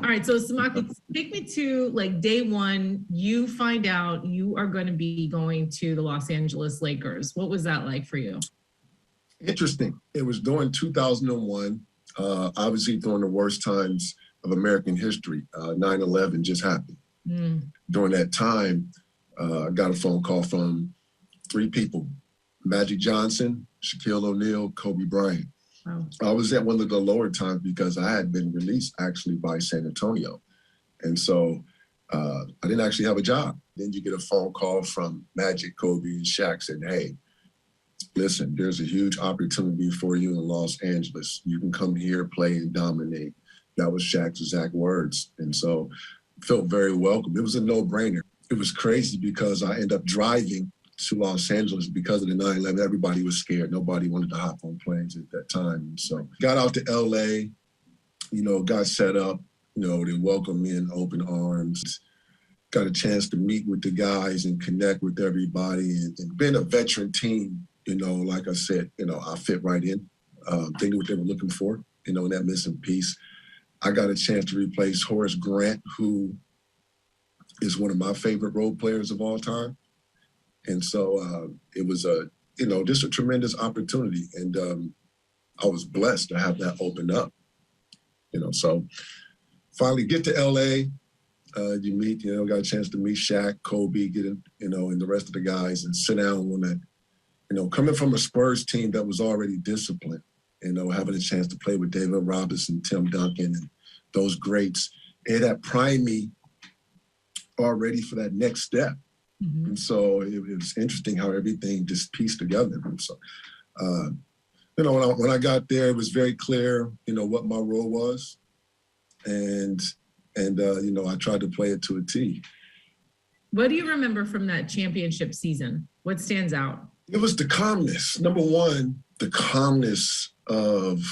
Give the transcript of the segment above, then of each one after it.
All right, so Samaki, take me to like day one. You find out you are going to be going to the Los Angeles Lakers. What was that like for you? Interesting. It was during 2001, obviously during the worst times of American history. 9/11 just happened. During that time, I got a phone call from three people: Magic Johnson, Shaquille O'Neal, Kobe Bryant. Wow. I was at one of the lower times because I had been released actually by San Antonio. And so I didn't actually have a job. Then you get a phone call from Magic, Kobe, and Shaq saying, hey, listen, there's a huge opportunity for you in Los Angeles. You can come here, play, and dominate. That was Shaq's exact words. And so felt very welcome. It was a no-brainer. It was crazy because I ended up driving to Los Angeles because of the 9/11. Everybody was scared. Nobody wanted to hop on planes at that time. And so got out to LA, got set up, they welcomed me in open arms. Got a chance to meet with the guys and connect with everybody. And being a veteran team, like I said, I fit right in. They knew what they were looking for, in that missing piece. I got a chance to replace Horace Grant, who is one of my favorite role players of all time. And so it was just a tremendous opportunity. And I was blessed to have that open up, so finally get to LA, you meet, got a chance to meet Shaq, Kobe, and the rest of the guys and sit down on that, coming from a Spurs team that was already disciplined, having a chance to play with David Robinson, Tim Duncan, and those greats, it had primed me already for that next step. Mm-hmm. And so it was interesting how everything just pieced together. And so, when I got there, it was very clear, what my role was. And I tried to play it to a T. What do you remember from that championship season? What stands out? It was the calmness. Number one, the calmness of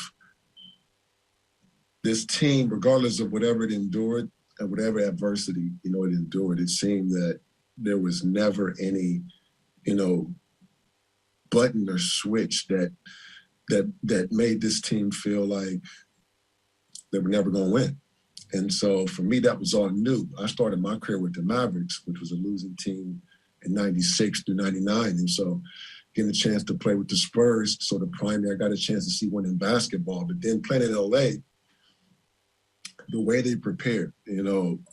this team, regardless of whatever it endured and whatever adversity, it endured. It seemed that there was never any, button or switch that made this team feel like they were never going to win. And so for me, that was all new. I started my career with the Mavericks, which was a losing team in 96 through 99. And so getting a chance to play with the Spurs sort of primed me. I got a chance to see winning basketball. But then playing in LA, the way they prepared,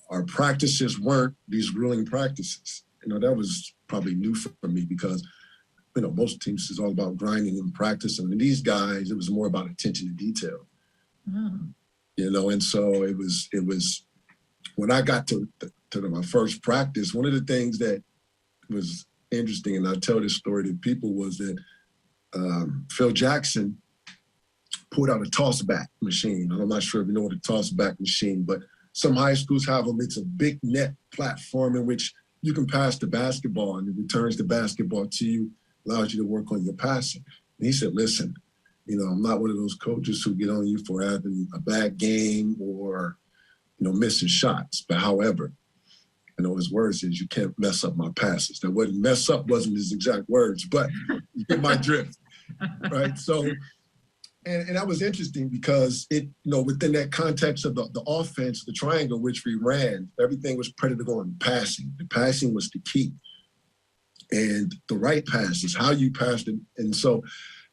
our practices weren't these grueling practices. That was probably new for me because, most teams is all about grinding and practice. And these guys, it was more about attention to detail. Oh. And so it was when I got to my first practice, one of the things that was interesting, and I tell this story to people, was that Phil Jackson pulled out a toss-back machine. I'm not sure if you know what a toss-back machine, but some high schools have them. It's a big net platform in which you can pass the basketball, and it returns the basketball to you, allows you to work on your passing. And he said, listen, I'm not one of those coaches who get on you for having a bad game or, missing shots. But however, his words is, you can't mess up my passes. Now, what mess up wasn't his exact words, but you get my drift, right? So, and that was interesting because it, within that context of the offense, the triangle which we ran, everything was predicated on passing. The passing was the key. And the right pass is how you passed it. And so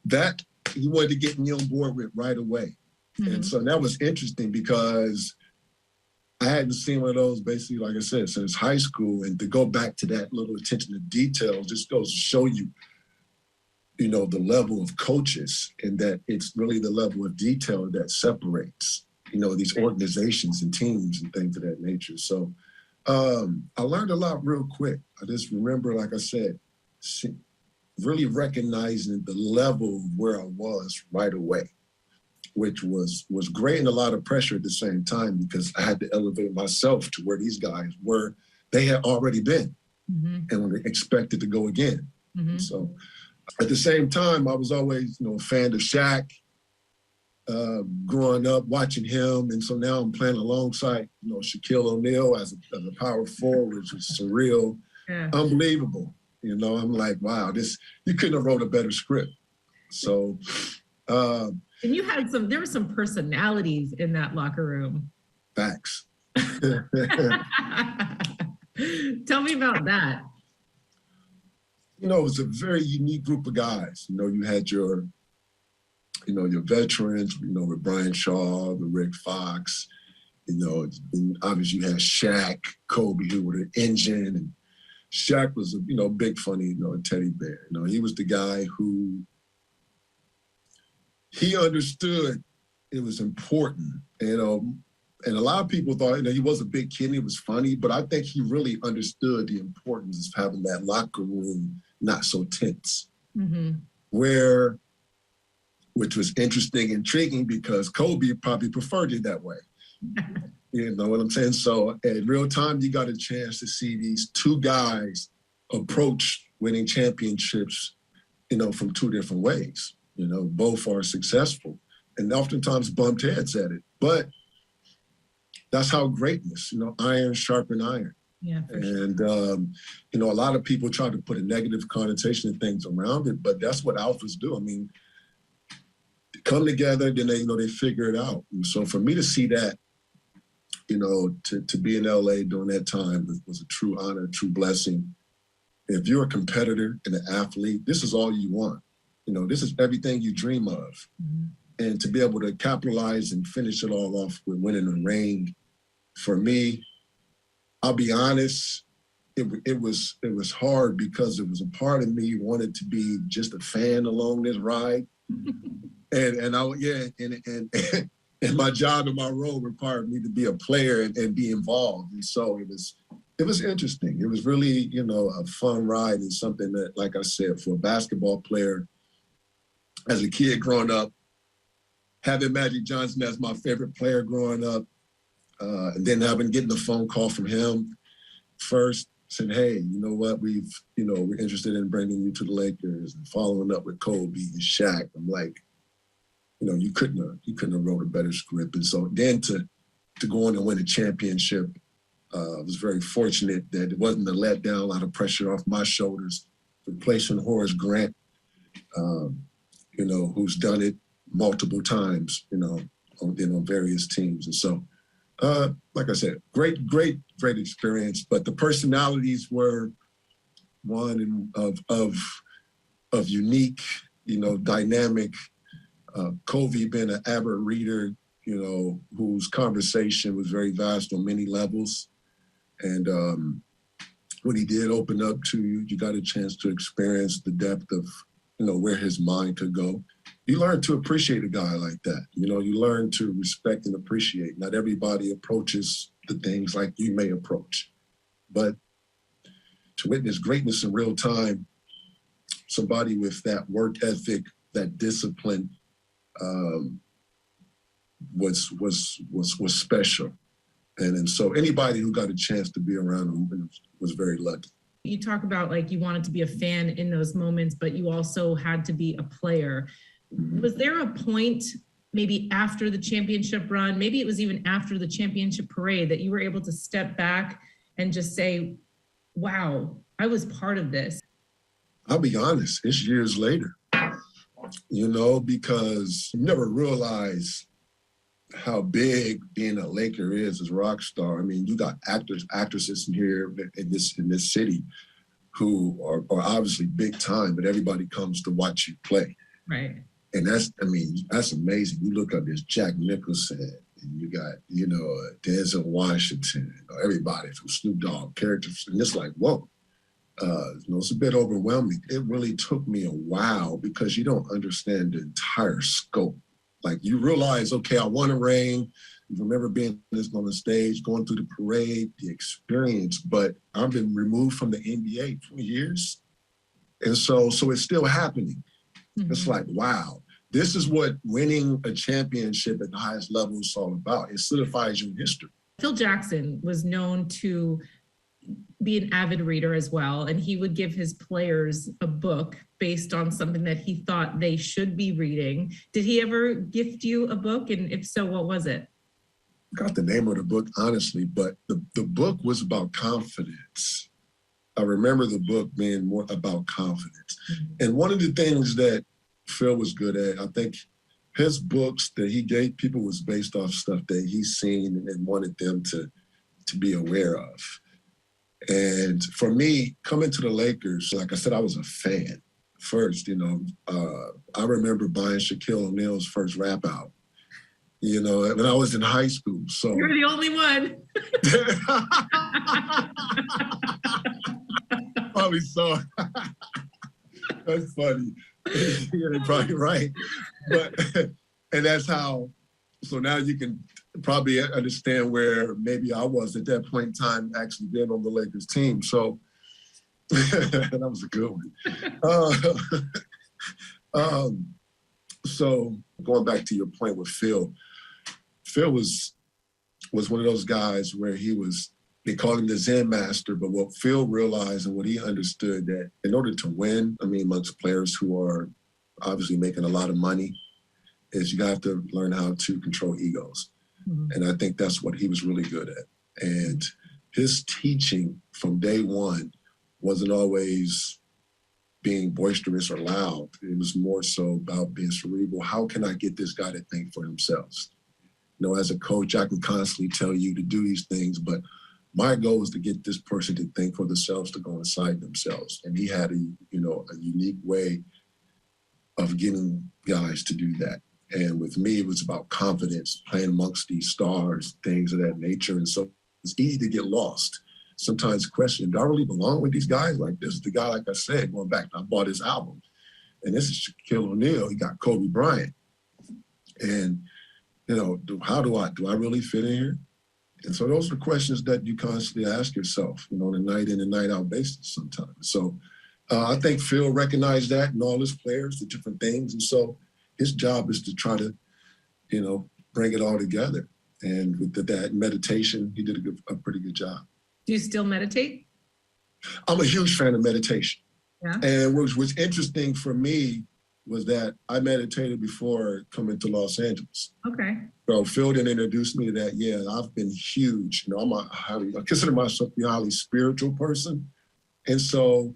that he wanted to get me on board with right away. Mm-hmm. And so that was interesting because I hadn't seen one of those basically, like I said, since high school. And to go back to that little attention to detail just goes to show you, the level of coaches, and that it's really the level of detail that separates, these organizations and teams and things of that nature. So I learned a lot real quick. I just remember, like I said, really recognizing the level of where I was right away, which was great and a lot of pressure at the same time because I had to elevate myself to where these guys were. They had already been, mm-hmm. and were expected to go again. Mm-hmm. So at the same time, I was always, a fan of Shaq, growing up, watching him. And so now I'm playing alongside, Shaquille O'Neal as a power forward, which is surreal, unbelievable. I'm like, wow, you couldn't have wrote a better script. So. And you had there were some personalities in that locker room. Facts. Tell me about that. You know, it was a very unique group of guys. You know, you had your, you know, your veterans, you know, with Brian Shaw, the Rick Fox, you know, and obviously you had Shaq, Kobe, who were the engine, and Shaq was a, you know, big funny, you know, teddy bear. You know, he was the guy who he understood it was important, you know, and a lot of people thought, you know, he was a big kid and he was funny, but I think he really understood the importance of having that locker room not so tense. Mm-hmm. Which was interesting, intriguing, because Kobe probably preferred it that way. You know what I'm saying? So in real time, you got a chance to see these two guys approach winning championships, you know, from two different ways. You know, both are successful and oftentimes bumped heads at it. But that's how greatness, you know, iron sharpen iron. Yeah, and, you know, a lot of people try to put a negative connotation of things around it, but that's what alphas do. I mean, they come together, then they, you know, they figure it out. And so for me to see that, you know, to be in LA during that time was a true honor, a true blessing. If you're a competitor and an athlete, this is all you want. You know, this is everything you dream of. Mm-hmm. And to be able to capitalize and finish it all off with winning the ring, for me, I'll be honest, it was hard, because it was a part of me who wanted to be just a fan along this ride. and my job and my role required me to be a player and be involved. And so it was interesting. It was really, you know, a fun ride, and something that, like I said, for a basketball player, as a kid growing up, having Magic Johnson as my favorite player growing up, and then getting a phone call from him first saying, hey, you know what, we're interested in bringing you to the Lakers, and following up with Kobe and Shaq. I'm like, you know, you couldn't have wrote a better script. And so then to go on and win a championship, I was very fortunate that it wasn't a letdown, a lot of pressure off my shoulders, replacing Horace Grant, you know, who's done it multiple times, you know, on various teams. And so, like I said, great experience. But the personalities were one of unique, you know, dynamic. Kobe being an avid reader, you know, whose conversation was very vast on many levels. And when he did open up to you, you got a chance to experience the depth of, you know, where his mind could go. You learn to appreciate a guy like that. You know, you learn to respect and appreciate. Not everybody approaches the things like you may approach. But to witness greatness in real time, somebody with that work ethic, that discipline, was special. And so anybody who got a chance to be around him was very lucky. You talk about, like, you wanted to be a fan in those moments, but you also had to be a player. Mm-hmm. Was there a point, maybe after the championship run, maybe it was even after the championship parade, that you were able to step back and just say, wow, I was part of this? I'll be honest, it's years later, you know, because you never realize how big being a Laker is as a rock star. I mean, you got actors, actresses in here in this city who are obviously big time, but everybody comes to watch you play. Right. And that's amazing. You look up, there's Jack Nicholson, and you got, you know, Denzel Washington, everybody from Snoop Dogg, characters, and it's like, whoa. You know, it's a bit overwhelming. It really took me a while, because you don't understand the entire scope. Like, you realize, okay, I won a ring. You remember being on the stage, going through the parade, the experience, but I've been removed from the NBA 20 years. And so it's still happening. Mm-hmm. It's like, wow, this is what winning a championship at the highest level is all about. It solidifies your history. Phil Jackson was known to be an avid reader as well, and he would give his players a book based on something that he thought they should be reading. Did he ever gift you a book? And if so, what was it? I got the name of the book, honestly, but the book was about confidence. I remember the book being more about confidence. Mm-hmm. And one of the things that Phil was good at, I think his books that he gave people was based off stuff that he's seen and wanted them to to be aware of. And for me, coming to the Lakers, like I said, I was a fan first. I remember buying Shaquille O'Neal's first rap album, when I was in high school. So you're the only one. Probably so. That's funny. You're probably right. But and that's how. So now you can probably understand where maybe I was at that point in time, actually being on the Lakers team. So that was a good one. So going back to your point with Phil was one of those guys where they called him the Zen master, but what Phil realized and what he understood that in order to win, amongst players who are obviously making a lot of money, is you have to learn how to control egos. Mm-hmm. And I think that's what he was really good at. And his teaching from day one wasn't always being boisterous or loud. It was more so about being cerebral. How can I get this guy to think for themselves? As a coach, I can constantly tell you to do these things, but my goal is to get this person to think for themselves, to go inside themselves. And he had a unique way of getting guys to do that. And with me, it was about confidence, playing amongst these stars, things of that nature. And so it's easy to get lost. Sometimes question, do I really belong with these guys? Like, this is the guy, like I said, going back, I bought his album. And this is Shaquille O'Neal. He got Kobe Bryant. And, how do I really fit in here? And so those are questions that you constantly ask yourself, on a night in and night out basis sometimes. So I think Phil recognized that in all his players, the different things. And so his job is to try to, bring it all together. And with that meditation, he did a pretty good job. Do you still meditate? I'm a huge fan of meditation. Yeah. And what was interesting for me was that I meditated before coming to Los Angeles. Okay. So Phil didn't introduce me to that. Yeah, I've been huge. I consider myself a highly spiritual person. And so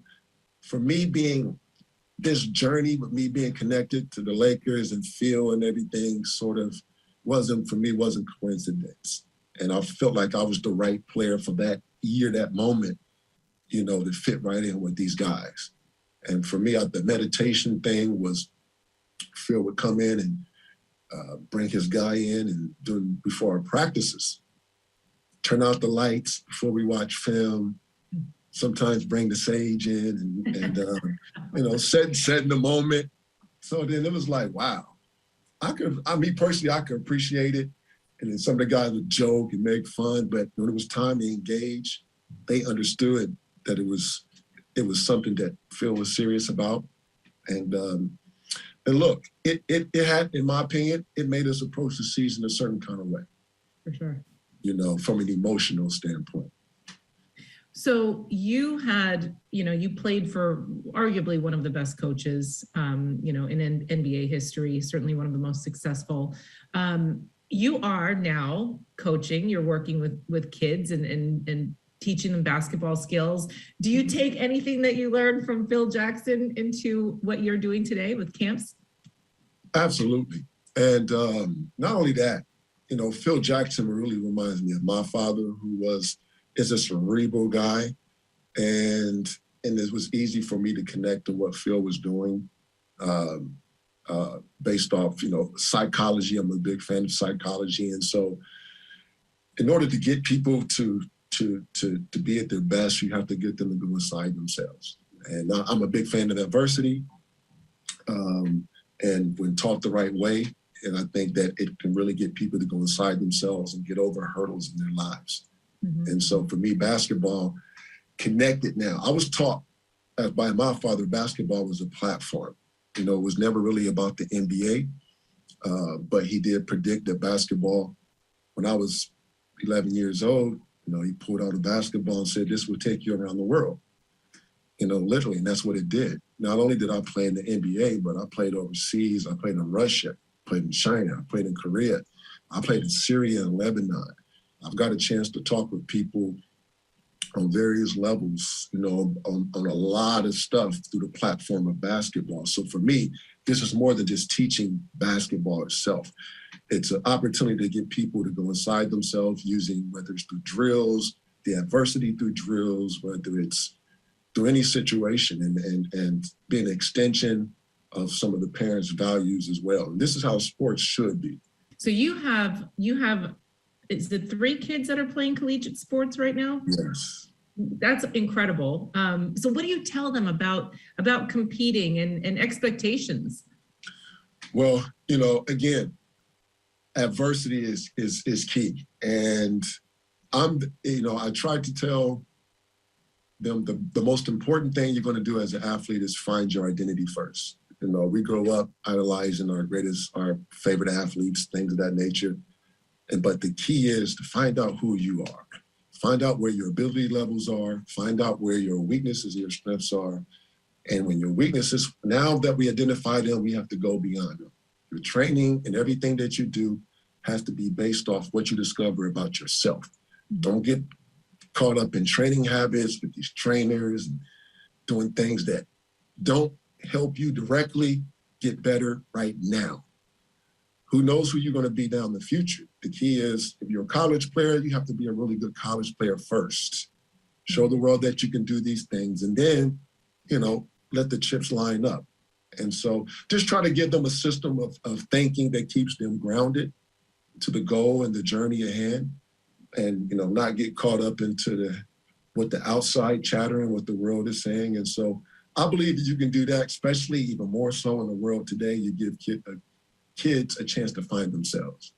for me being this journey with me being connected to the Lakers and Phil and everything sort of wasn't coincidence. And I felt like I was the right player for that year, that moment, to fit right in with these guys. And for me, the meditation thing was Phil would come in and bring his guy in and before our practices, turn out the lights before we watch film, sometimes bring the sage in and set in the moment. So then it was like, wow, I could appreciate it. And then some of the guys would joke and make fun, but when it was time to engage, they understood that it was something that Phil was serious about. And look, it had, in my opinion, it made us approach the season a certain kind of way. For sure. From an emotional standpoint. So you had, you played for arguably one of the best coaches, in NBA history, certainly one of the most successful. You are now coaching, you're working with kids and teaching them basketball skills. Do you take anything that you learned from Phil Jackson into what you're doing today with camps? Absolutely. And not only that, Phil Jackson really reminds me of my father, who is a cerebral guy. And it was easy for me to connect to what Phil was doing based off, psychology. I'm a big fan of psychology. And so in order to get people to be at their best, you have to get them to go inside themselves. And I'm a big fan of diversity. And when taught the right way, and I think that it can really get people to go inside themselves and get over hurdles in their lives. Mm-hmm. And so for me, basketball connected now. I was taught by my father, basketball was a platform. It was never really about the NBA, but he did predict that basketball, when I was 11 years old, he pulled out a basketball and said, this will take you around the world, literally. And that's what it did. Not only did I play in the NBA, but I played overseas. I played in Russia, played in China, I played in Korea. I played in Syria and Lebanon. I've got a chance to talk with people on various levels, on a lot of stuff through the platform of basketball. So for me, this is more than just teaching basketball itself. It's an opportunity to get people to go inside themselves using, whether it's through drills, the adversity through drills, whether it's through any situation, and be an extension of some of the parents' values as well. And this is how sports should be. So you have, is it 3 kids that are playing collegiate sports right now? Yes. That's incredible. So what do you tell them about competing and expectations? Well, you know, again, adversity is key. And I tried to tell them the most important thing you're going to do as an athlete is find your identity first. You know, we grow up idolizing our favorite athletes, things of that nature. But the key is to find out who you are. Find out where your ability levels are. Find out where your weaknesses and your strengths are. And when your weaknesses, now that we identify them, we have to go beyond them. Your training and everything that you do has to be based off what you discover about yourself. Don't get caught up in training habits with these trainers and doing things that don't help you directly get better right now. Who knows who you're going to be down in the future? The key is, if you're a college player, you have to be a really good college player first. Show the world that you can do these things, and then, let the chips line up. And so just try to give them a system of thinking that keeps them grounded to the goal and the journey ahead, and, not get caught up into what the outside chattering, what the world is saying. And so I believe that you can do that, especially even more so in the world today. You give kids a chance to find themselves.